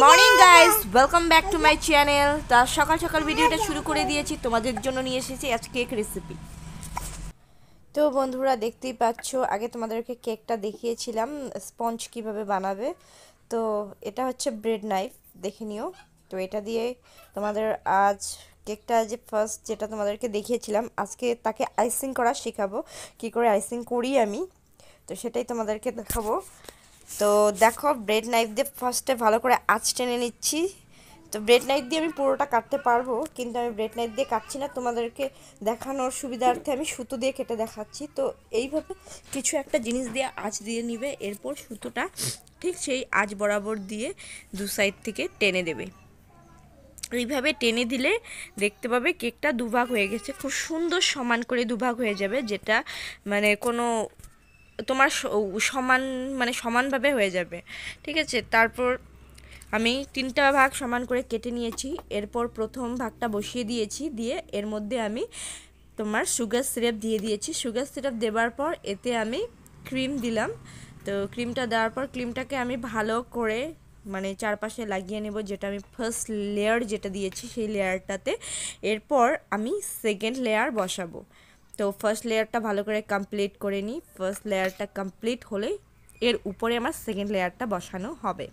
Morning guys, welcome back to my channel. তার সকাল সকাল ভিডিওটা শুরু করে দিয়েছি, তোমাদের জন্য নিয়ে এসেছি আজ কেক রেসিপি। তো বন্ধুরা দেখতেই পাচ্ছ, আগে তোমাদেরকে কেকটা দেখিয়েছিলাম স্পঞ্জ কিভাবে বানাবে। তো এটা হচ্ছে ব্রেড নাইফ, দেখে নিও। তো এটা দিয়ে তোমাদের আজ কেকটা যে ফার্স্ট যেটা তোমাদেরকে দেখিয়েছিলাম, আজকে তাকে আইসিং করা শেখাবো, কি করে আইসিং করি আমি। তো সেটাই তোমাদেরকে দেখাবো। তো দেখো, ব্রেড নাইফ দিয়ে ফার্স্টে ভালো করে আঁচ টেনে নিচ্ছি। তো ব্রেড নাইফ দিয়ে আমি পুরোটা কাটতে পারবো, কিন্তু আমি ব্রেড নাইফ দিয়ে কাটছি না, তোমাদেরকে দেখানোর সুবিধার্থে আমি সুতো দিয়ে কেটে দেখাচ্ছি। তো এইভাবে কিছু একটা জিনিস দিয়ে আঁচ দিয়ে নিবে, এরপর সুতোটা ঠিক সেই আঁচ বরাবর দিয়ে দু সাইড থেকে টেনে দেবে। এইভাবে টেনে দিলে দেখতে পাবে কেকটা দুভাগ হয়ে গেছে, খুব সুন্দর সমান করে দুভাগ হয়ে যাবে, যেটা মানে কোনো তোমার সমান মানে সমানভাবে হয়ে যাবে, ঠিক আছে। তারপর আমি 3টা ভাগ সমান করে কেটে নিয়েছি। এরপর প্রথম ভাগটা বসিয়ে দিয়েছি, দিয়ে এর মধ্যে আমি তোমার সুগার সিরাপ দিয়ে দিয়েছি। সুগার সিরাপ দেওয়ার পর এতে আমি ক্রিম দিলাম। তো ক্রিমটা দেওয়ার পর ক্রিমটাকে আমি ভালো করে মানে চারপাশে লাগিয়ে নেব, যেটা আমি ফার্স্ট লেয়ার যেটা দিয়েছি সেই লেয়ারটাতে। এরপর আমি সেকেন্ড লেয়ার বসাবো। তো ফার্স্ট লেয়ারটা ভালো করে কমপ্লিট করে নিই। ফার্স্ট লেয়ারটা কমপ্লিট হলেই এর উপরে আমার সেকেন্ড লেয়ারটা বসানো হবে।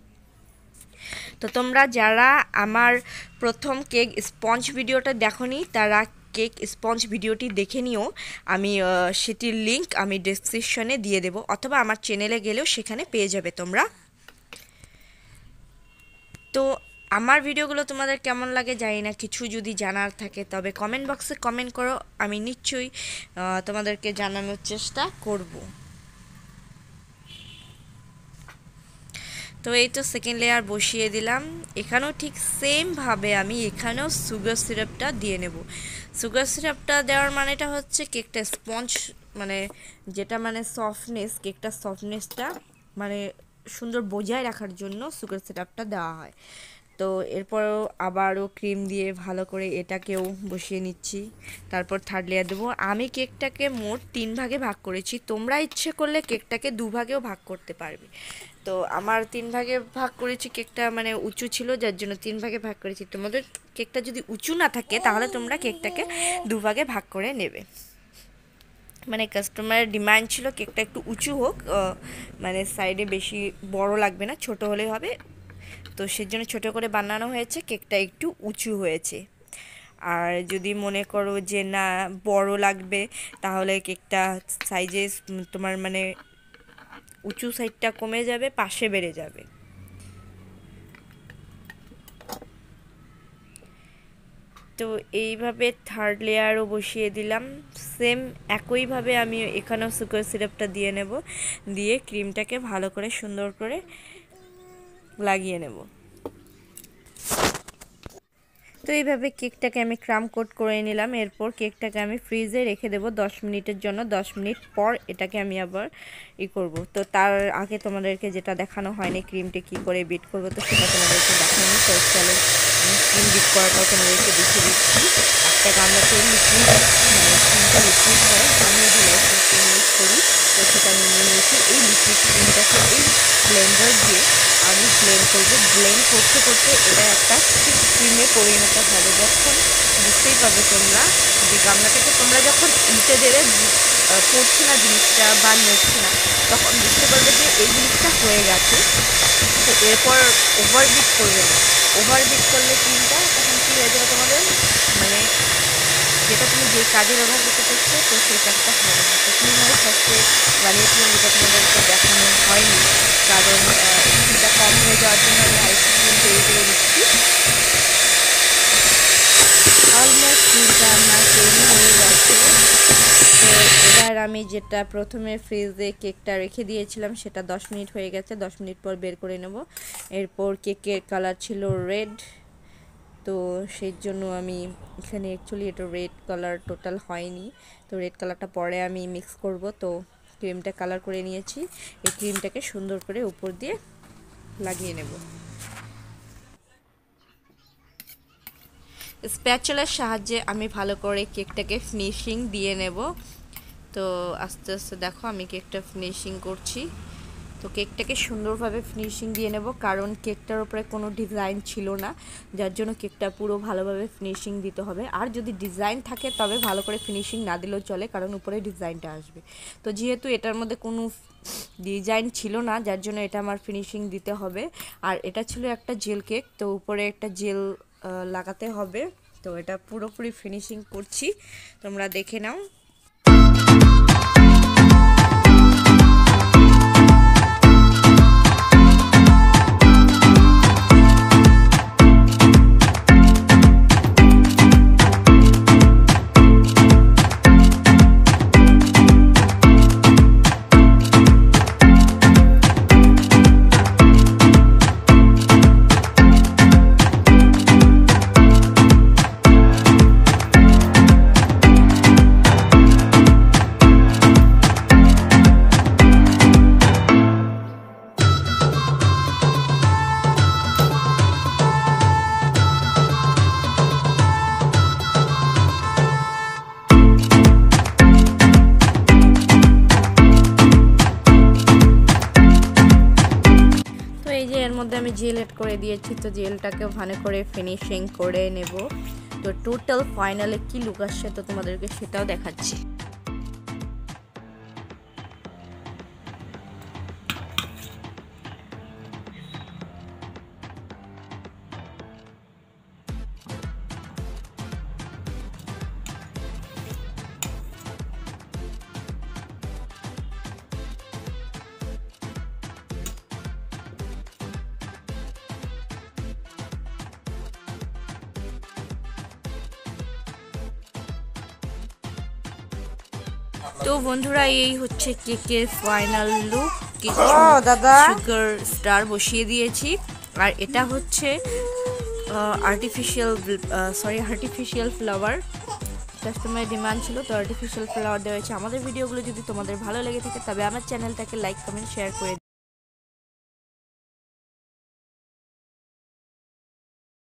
তো তোমরা যারা আমার প্রথম কেক স্পঞ্জ ভিডিওটা দেখোনি, তারা কেক স্পঞ্জ ভিডিওটি দেখে নিও। আমি সেটির লিংক আমি ডেসক্রিপশনে দিয়ে দেব, অথবা আমার চ্যানেলে গেলেও সেখানে পেয়ে যাবে তোমরা। তো আমার ভিডিওগুলো তোমাদের কেমন লাগে জানি না, কিছু যদি জানার থাকে তবে কমেন্ট বক্সে কমেন্ট করো, আমি নিশ্চয়ই তোমাদেরকে জানানোর চেষ্টা করব। তো এই তো সেকেন্ড লেয়ার বসিয়ে দিলাম। এখানেও ঠিক সেমভাবে আমি এখানেও সুগার সিরাপটা দিয়ে নেব। সুগার সিরাপটা দেওয়ার মানেটা হচ্ছে কেকটা স্পঞ্জ মানে যেটা মানে সফটনেস, কেকটার সফটনেসটা মানে সুন্দর বজায় রাখার জন্য সুগার সিরাপটা দেওয়া হয়। তো এরপরও আবারও ক্রিম দিয়ে ভালো করে এটাকেও বসিয়ে নিচ্ছি। তারপর থার্ড লেয়ার দেবো। আমি কেকটাকে মোট 3 ভাগে ভাগ করেছি, তোমরা ইচ্ছে করলে কেকটাকে 2 ভাগেও ভাগ করতে পারবে। তো আমার 3 ভাগে ভাগ করেছি, কেকটা মানে উঁচু ছিল যার জন্য 3 ভাগে ভাগ করেছি। তোমাদের কেকটা যদি উঁচু না থাকে তাহলে তোমরা কেকটাকে 2 ভাগে ভাগ করে নেবে। মানে কাস্টমারের ডিমান্ড ছিল কেকটা একটু উঁচু হোক, মানে সাইডে বেশি বড় লাগবে না, ছোট হলেই হবে। তো সেজন্য ছোট করে বানানো হয়েছে, কেকটা একটু উঁচু হয়েছে। আর যদি মনে করো যে না বড় লাগবে, তাহলে কেকটা সাইজে তোমার মানে উঁচু সাইডটা কমে যাবে, পাশে বেড়ে যাবে। তো এইভাবে থার্ড লেয়ারও বসিয়ে দিলাম। সেম একইভাবে আমি এখানেও সুগার সিরাপটা দিয়ে নেব, দিয়ে ক্রিমটাকে ভালো করে সুন্দর করে লাগিয়ে নেব। তো এইভাবে কেকটাকে আমি ক্রাম কোট করে নিলাম। এরপর কেকটাকে আমি ফ্রিজে রেখে দেবো 10 মিনিটের জন্য। 10 মিনিট পর এটাকে আমি আবার করব। তো তার আগে তোমাদেরকে যেটা দেখানো হয়নি, ক্রিমটা কি করে বিট করব, তো সেটা তোমাদেরকে দেখানো। তো চলো আমি ক্রিম বিট করাটাও তোমাদেরকে দেখিয়ে দিচ্ছি। একটা গামলাতে লিকুইড মানে ক্রিমটা লিকুইড হয়, আমি দিলে ক্রিম ইউজ করি, তো সেটা আমি নিয়ে নিয়েছি। এই লিকুইড ক্রিমটাকে এই ব্লেন্ডার দিয়ে আমি ব্লেন্ড করবো। ব্লেন্ড করতে করতে এটা একটা ক্রিমে পরিণত হবে। যখন বুঝতেই পারবে তোমরা যে গামলাটাকে তোমরা যখন উল্টে দেবে পড়ছে না জিনিসটা বা নড়ছে না, তখন বুঝতে পারবে যে এই জিনিসটা হয়ে গেছে। তো এরপর ওভারবিট করবে না। ওভারবিট করলে ক্রিমটা তখন কী হয়ে যাবে তোমাদের মানে যেটা তুমি যে কাজে ব্যবহার করতে চাচ্ছ, তো সেই কাজটা হবে না। তো কীভাবে ফার্স্টে বানিয়েছিলাম যেটা তোমাদেরকে দেখানো হয়নি, কারণ ক্রিমটা কম হয়ে যাওয়ার জন্য আমি আইসক্রিম তৈরি করে দিচ্ছি। অলমোস্ট ক্রিমটা আমার তৈরি হয়ে গেছে। তো এবার আমি যেটা প্রথমে ফ্রিজে কেকটা রেখে দিয়েছিলাম সেটা 10 মিনিট হয়ে গেছে। 10 মিনিট পর বের করে নেব। এরপর কেকের কালার ছিল রেড, তো সেই জন্য আমি এখানে অ্যাকচুয়ালি এটা রেড কালার টোটাল হয়নি, তো রেড কালারটা পরে আমি মিক্স করব। তো ক্রিমটা কালার করে নিয়েছি, এই ক্রিমটাকে সুন্দর করে উপর দিয়ে লাগিয়ে নেব। স্প্যাচুলার সাহায্যে আমি ভালো করে কেকটাকে ফিনিশিং দিয়ে নেব। তো আস্তে আস্তে দেখো আমি কেকটা ফিনিশিং করছি। তো কেকটাকে সুন্দরভাবে ফিনিশিং দিয়ে নেব, কারণ কেকটার উপরে কোনো ডিজাইন ছিল না, যার জন্য কেকটা পুরো ভালোভাবে ফিনিশিং দিতে হবে। আর যদি ডিজাইন থাকে তবে ভালো করে ফিনিশিং না দিলেও চলে, কারণ উপরে ডিজাইনটা আসবে। তো যেহেতু এটার মধ্যে কোনো ডিজাইন ছিল না, যার জন্য এটা আমার ফিনিশিং দিতে হবে। আর এটা ছিল একটা জেল কেক, তো উপরে একটা জেল লাগাতে হবে। তো এটা পুরোপুরি ফিনিশিং করছি, তোমরা দেখে নাও। এর মধ্যে আমি জেল এড করে দিয়েছি, তো জেলটাকে ভালো করে ফিনিশিং করে নেব। তো টোটাল ফাইনালে কি লুক আসছে তো তোমাদেরকে সেটাও দেখাচ্ছি। তো বন্ধুরা, এই হচ্ছে কেকের ফাইনাল লুক। সুগার স্টার বসিয়ে দিয়েছি, আর এটা হচ্ছে আর্টিফিশিয়াল ফ্লাওয়ার। কাস্টমারের ডিমান্ড ছিল, তো আর্টিফিশিয়াল ফ্লাওয়ার দেওয়া হয়েছে। আমাদের ভিডিওগুলো যদি তোমাদের ভালো লেগে থাকে তবে আমার চ্যানেলটাকে লাইক, কমেন্ট, শেয়ার করে